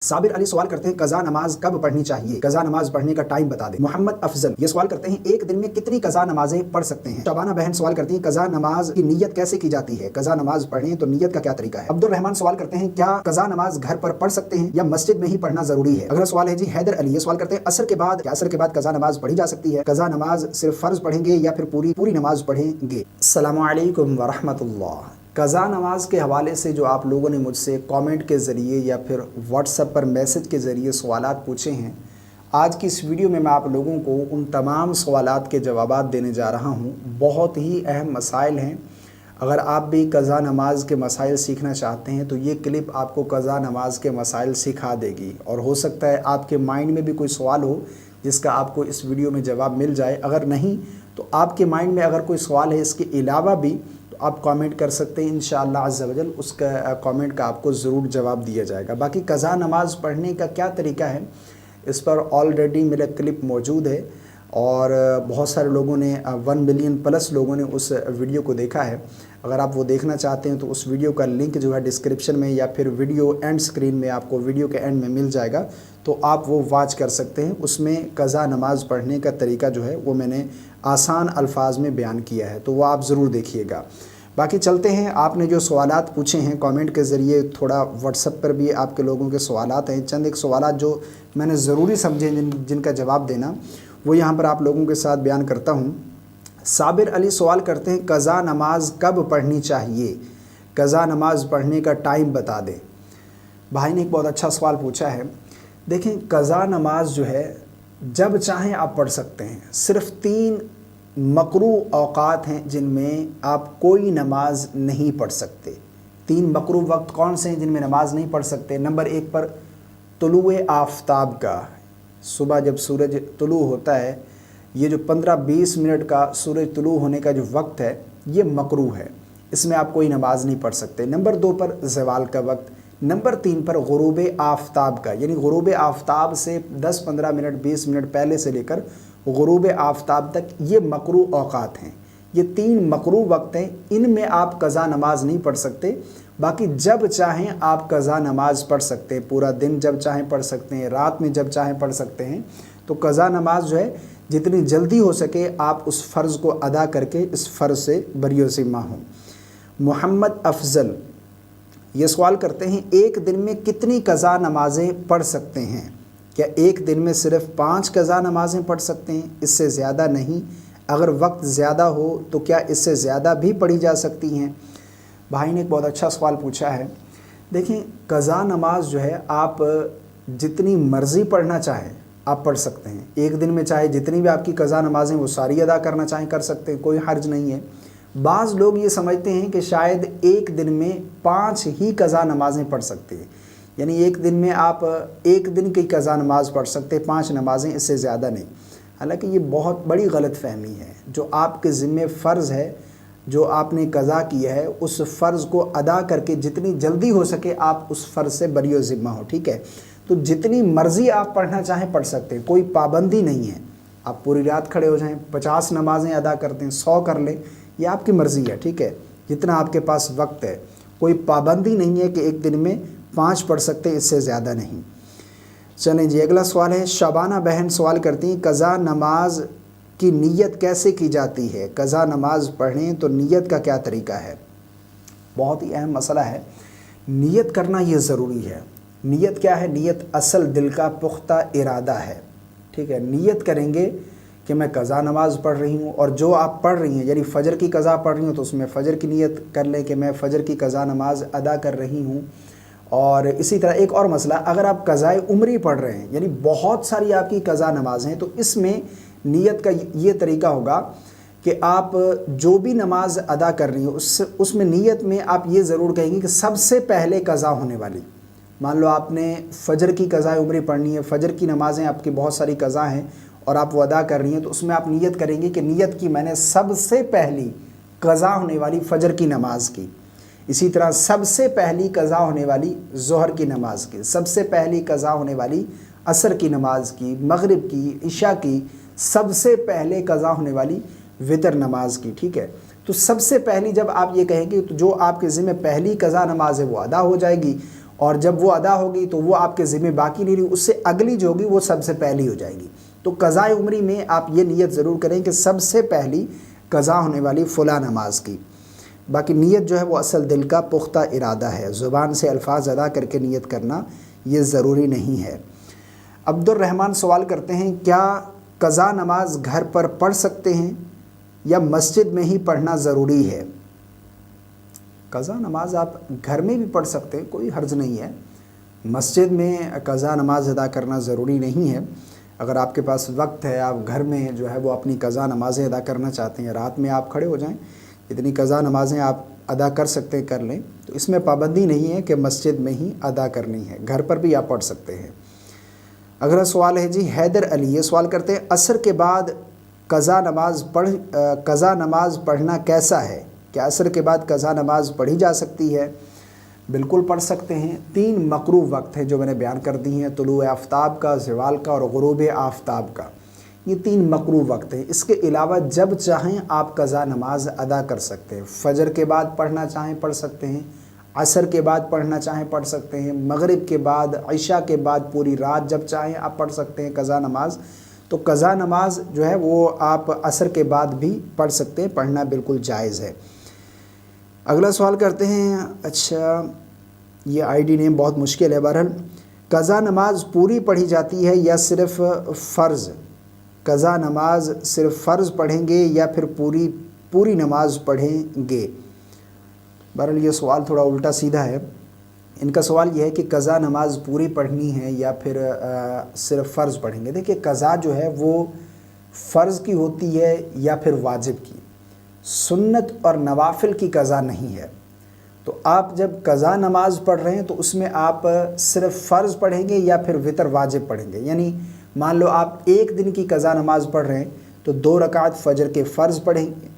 साबिर अली सवाल करते हैं कज़ा नमाज कब पढ़नी चाहिए, कज़ा नमाज पढ़ने का टाइम बता दें। मोहम्मद अफजल ये सवाल करते हैं एक दिन में कितनी कज़ा नमाजें पढ़ सकते हैं। शबाना बहन सवाल करती है कज़ा नमाज की नियत कैसे की जाती है, कज़ा नमाज पढ़ें तो नियत का क्या तरीका है। अब्दुल रहमान सवाल करते हैं क्या कज़ा नमाज घर पर पढ़ सकते हैं या मस्जिद में ही पढ़ना जरूरी है। अगला सवाल है जी हैदर अली ये सवाल करते हैं असर के बाद कज़ा नमाज पढ़ी जा सकती है, कज़ा नमाज सिर्फ फर्ज पढ़ेंगे या फिर पूरी नमाज पढ़ेंगे। अस्सलामु अलैकुम व रहमतुल्लाह। कज़ा नमाज के हवाले से जो आप लोगों ने मुझसे कमेंट के ज़रिए या फिर व्हाट्सएप पर मैसेज के ज़रिए सवालात पूछे हैं, आज की इस वीडियो में मैं आप लोगों को उन तमाम सवालात के जवाबात देने जा रहा हूं। बहुत ही अहम मसाइल हैं। अगर आप भी कज़ा नमाज के मसाइल सीखना चाहते हैं तो ये क्लिप आपको कज़ा नमाज के मसाइल सिखा देगी और हो सकता है आपके माइंड में भी कोई सवाल हो जिसका आपको इस वीडियो में जवाब मिल जाए। अगर नहीं तो आपके माइंड में अगर कोई सवाल है इसके अलावा भी आप कमेंट कर सकते हैं, इंशाअल्लाह अज़्ज़ा वजल उसका कमेंट का आपको ज़रूर जवाब दिया जाएगा। बाकी कज़ा नमाज पढ़ने का क्या तरीका है इस पर ऑलरेडी मेरा क्लिप मौजूद है और बहुत सारे लोगों ने 1 मिलियन प्लस लोगों ने उस वीडियो को देखा है। अगर आप वो देखना चाहते हैं तो उस वीडियो का लिंक जो है डिस्क्रिप्शन में या फिर वीडियो एंड स्क्रीन में आपको वीडियो के एंड में मिल जाएगा, तो आप वो वॉच कर सकते हैं। उसमें कज़ा नमाज पढ़ने का तरीका जो है वो मैंने आसान अल्फाज में बयान किया है, तो वो आप ज़रूर देखिएगा। बाकी चलते हैं, आपने जो सवालात पूछे हैं कमेंट के ज़रिए, थोड़ा व्हाट्सएप पर भी आपके लोगों के सवालात हैं। चंद एक सवालात जो मैंने ज़रूरी समझे जिनका जवाब देना वो यहाँ पर आप लोगों के साथ बयान करता हूँ। साबिर अली सवाल करते हैं कज़ा नमाज कब पढ़नी चाहिए, कज़ा नमाज पढ़ने का टाइम बता दें। भाई ने एक बहुत अच्छा सवाल पूछा है। देखें, कज़ा नमाज जो है जब चाहें आप पढ़ सकते हैं। सिर्फ़ 3 मकरू औक़ात हैं जिनमें आप कोई नमाज नहीं पढ़ सकते। 3 मकरू वक्त कौन से हैं जिनमें नमाज नहीं पढ़ सकते। नंबर 1 पर तुलुए आफ्ताब का, सुबह जब सूरज तुलू होता है, ये जो 15-20 मिनट का सूरज तुलू होने का जो वक्त है ये मकरू है, इसमें आप कोई नमाज नहीं पढ़ सकते। नंबर 2 पर ज़वाल का वक्त। नंबर 3 पर गुरूब आफ्ताब का, यानी गुरूब आफ्ताब से 10-15 मिनट 20 मिनट पहले से लेकर गुरूब आफ्ताब तक ये मकरू औक़ात हैं। ये 3 मकरू वक्त हैं, इनमें आप कज़ा नमाज नहीं पढ़ सकते। बाकी जब चाहें आप कज़ा नमाज पढ़ सकते हैं, पूरा दिन जब चाहें पढ़ सकते हैं, रात में जब चाहें पढ़ सकते हैं। तो कज़ा नमाज जो है जितनी जल्दी हो सके आप उस फ़र्ज़ को अदा करके इस फ़र्ज़ से बरियो ज़िम्मा हों। मोहम्मद अफजल ये सवाल करते हैं एक दिन में कितनी कज़ा नमाज़ें पढ़ सकते हैं। क्या एक दिन में सिर्फ़ 5 कज़ा नमाज़ें पढ़ सकते हैं, इससे ज़्यादा नहीं। अगर वक्त ज़्यादा हो तो क्या इससे ज़्यादा भी पढ़ी जा सकती हैं। भाई ने एक बहुत अच्छा सवाल पूछा है। देखें, कज़ा नमाज जो है आप जितनी मर्ज़ी पढ़ना चाहें आप पढ़ सकते हैं। एक दिन में चाहे जितनी भी आपकी कज़ा नमाज़ें वो सारी अदा करना चाहें कर सकते हैं, कोई हर्ज नहीं है। बाज़ लोग ये समझते हैं कि शायद एक दिन में 5 ही कज़ा नमाज़ें पढ़ सकते हैं, यानी एक दिन में आप एक दिन की कज़ा नमाज पढ़ सकते हैं, 5 नमाज़ें, इससे ज़्यादा नहीं। हालांकि ये बहुत बड़ी गलत फहमी है। जो आपके ज़िम्मे फ़र्ज़ है, जो आपने कज़ा किया है, उस फ़र्ज़ को अदा करके जितनी जल्दी हो सके आप उस फ़र्ज़ से बरियो ज़िम्मा हो, ठीक है। तो जितनी मर्ज़ी आप पढ़ना चाहें पढ़ सकते हैं, कोई पाबंदी नहीं है। आप पूरी रात खड़े हो जाएं, 50 नमाज़ें अदा करते हैं, 100 कर लें, ये आपकी मर्ज़ी है, ठीक है। जितना आपके पास वक्त है, कोई पाबंदी नहीं है कि एक दिन में 5 पढ़ सकते हैं, इससे ज़्यादा नहीं। चलें जी, अगला सवाल है। शबाना बहन सवाल करती हैं कज़ा नमाज की नियत कैसे की जाती है, कज़ा नमाज पढ़ें तो नियत का क्या तरीका है। बहुत ही अहम मसला है। नियत करना ये ज़रूरी है। नियत क्या है, नियत असल दिल का पुख्ता इरादा है, ठीक है। नियत करेंगे कि मैं कज़ा नमाज पढ़ रही हूँ, और जो आप पढ़ रही हैं यानी फ़जर की कज़ा पढ़ रही हूँ तो उसमें फ़जर की नियत कर लें कि मैं फ़जर की कज़ा नमाज अदा कर रही हूँ। और इसी तरह एक और मसला, अगर आप कज़ाए उम्री पढ़ रहे हैं यानी बहुत सारी आपकी कज़ा नमाज़ें हैं, तो इसमें नियत का ये तरीका होगा कि आप जो भी नमाज अदा कर रही हो उसमें नियत में आप ये ज़रूर कहेंगे कि सबसे पहले कज़ा होने वाली। मान लो आपने फ़जर की कज़ाए उम्री पढ़नी है, फ़जर की नमाज़ें आपकी बहुत सारी कज़ा हैं और आप वो अदा कर रही हैं, तो उसमें आप नियत करेंगे कि नियत की मैंने सबसे पहली कज़ा होने वाली फ़जर की नमाज की। इसी तरह सबसे पहली कज़ा होने वाली ज़ोहर की नमाज की, सबसे पहली कज़ा होने वाली असर की नमाज की, मगरिब की, इशा की, सबसे पहले कज़ा होने वाली वितर नमाज की, ठीक है। तो सबसे पहली जब आप ये कहेंगे तो जो आपके ज़िम्मे पहली कज़ा नमाज है वो अदा हो जाएगी, اور جب وہ ادا ہوگی تو وہ آپ کے ذمہ باقی نہیں رہی، اس سے اگلی جو ہوگی وہ سب سے پہلی ہو جائے گی۔ تو قضاء عمری میں آپ یہ نیت ضرور کریں کہ سب سے پہلی قضا ہونے والی فلاں نماز کی۔ باقی نیت جو ہے وہ اصل دل کا پختہ ارادہ ہے، زبان سے الفاظ ادا کر کے نیت کرنا یہ ضروری نہیں ہے۔ عبد الرحمن سوال کرتے ہیں کیا قضا نماز گھر پر پڑھ سکتے ہیں یا مسجد میں ہی پڑھنا ضروری ہے؟ قضا نماز آپ گھر میں بھی پڑھ سکتے ہیں، کوئی حرج نہیں ہے۔ مسجد میں قضا نماز ادا کرنا ضروری نہیں ہے۔ اگر آپ کے پاس وقت ہے، آپ گھر میں جو ہے وہ اپنی قضا نمازیں ادا کرنا چاہتے ہیں، رات میں آپ کھڑے ہو جائیں، اتنی قضا نمازیں آپ ادا کر سکتے ہیں، کر لیں، تو اس میں پابندی نہیں ہے کہ مسجد میں ہی ادا کرنی ہے، گھر پر بھی آپ پڑھ سکتے ہیں۔ اگلا سوال ہے جی حیدر علی، یہ سوال کرتے ہیں عصر کے بعد قضا نماز پڑھنا کیسا ہے؟ کیا عصر کے بعد قضا نماز پڑھی جا سکتی ہے؟ بالکل پڑھ سکتے ہیں۔ 3 مکروہ وقت ہیں جو میں نے بیان کر دی ہیں، طلوع آفتاب کا، زوال کا اور غروب آفتاب کا، یہ 3 مکروہ وقت ہیں۔ اس کے علاوہ جب چاہیں آپ قضا نماز ادا کر سکتے ہیں۔ فجر کے بعد پڑھنا چاہیں پڑھ سکتے ہیں، عصر کے بعد پڑھنا چاہیں پڑھ سکتے ہیں، مغرب کے بعد، عشاء کے بعد پوری رات جب چاہیں آپ پڑھ سکتے ہیں قضا نماز۔ تو قضا نماز جو ہے وہ آپ عصر کے بعد بھی پڑھ سکتے ہیں، پڑھنا بالکل جائز ہے۔ اگلا سوال کرتے ہیں، اچھا یہ آئی ڈی نیم بہت مشکل ہے، بہرحال قضا نماز پوری پڑھی جاتی ہے یا صرف فرض؟ قضا نماز صرف فرض پڑھیں گے یا پھر پوری نماز پڑھیں گے؟ بہرحال یہ سوال تھوڑا الٹا سیدھا ہے۔ ان کا سوال یہ ہے کہ قضا نماز پوری پڑھنی ہے یا پھر صرف فرض پڑھیں گے۔ دیکھیے قضا جو ہے وہ فرض کی ہوتی ہے یا پھر واجب کی، سنت اور نوافل کی قضا نہیں ہے۔ تو آپ جب قضا نماز پڑھ رہے ہیں تو اس میں آپ صرف فرض پڑھیں گے یا پھر وتر واجب پڑھیں گے؟ یعنی مان لو آپ ایک دن کی قضا نماز پڑھ رہے ہیں تو 2 رکعت فجر کے فرض پڑھیں گے،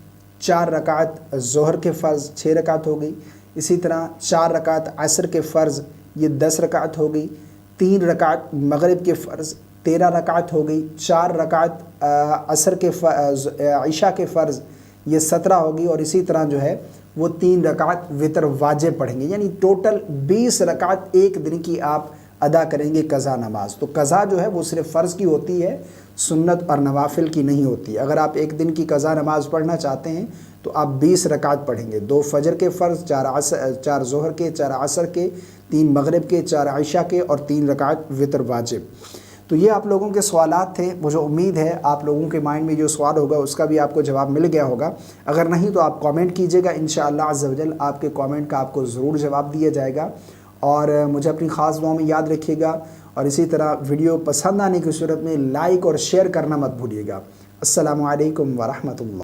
4 رکعت ظہر کے فرض، 6 رکعت ہو گئی، اسی طرح 4 رکعت عصر کے فرض، یہ 10 رکعت ہو گئی، 3 رکعت مغرب کے فرض، 13 رکعت ہو گئی، 4 رکعت عشاء کے فرض، یہ 17 ہوگی، اور اسی طرح جو ہے وہ 3 رکعت وتر واجب پڑھیں گے، یعنی ٹوٹل 20 رکعت ایک دن کی آپ ادا کریں گے قضا نماز۔ تو قضا جو ہے وہ صرف فرض کی ہوتی ہے، سنت اور نوافل کی نہیں ہوتی۔ اگر آپ ایک دن کی قضا نماز پڑھنا چاہتے ہیں تو آپ 20 رکعت پڑھیں گے، 2 فجر کے فرض، 4 ظہر کے، 4 عصر کے، 3 مغرب کے، 4 عشاء کے اور 3 رکعت وتر واجب۔ تو یہ آپ لوگوں کے سوالات تھے، مجھے امید ہے آپ لوگوں کے مائنڈ میں جو سوال ہوگا اس کا بھی آپ کو جواب مل گیا ہوگا۔ اگر نہیں تو آپ کامنٹ کیجئے گا، انشاءاللہ عز و جل آپ کے کامنٹ کا آپ کو ضرور جواب دیا جائے گا، اور مجھے اپنی خاص دعاؤں میں یاد رکھیے گا، اور اسی طرح ویڈیو پسند آنے کی صورت میں لائک اور شیئر کرنا مت بھولیے گا۔ السلام علیکم ورحمۃ اللہ۔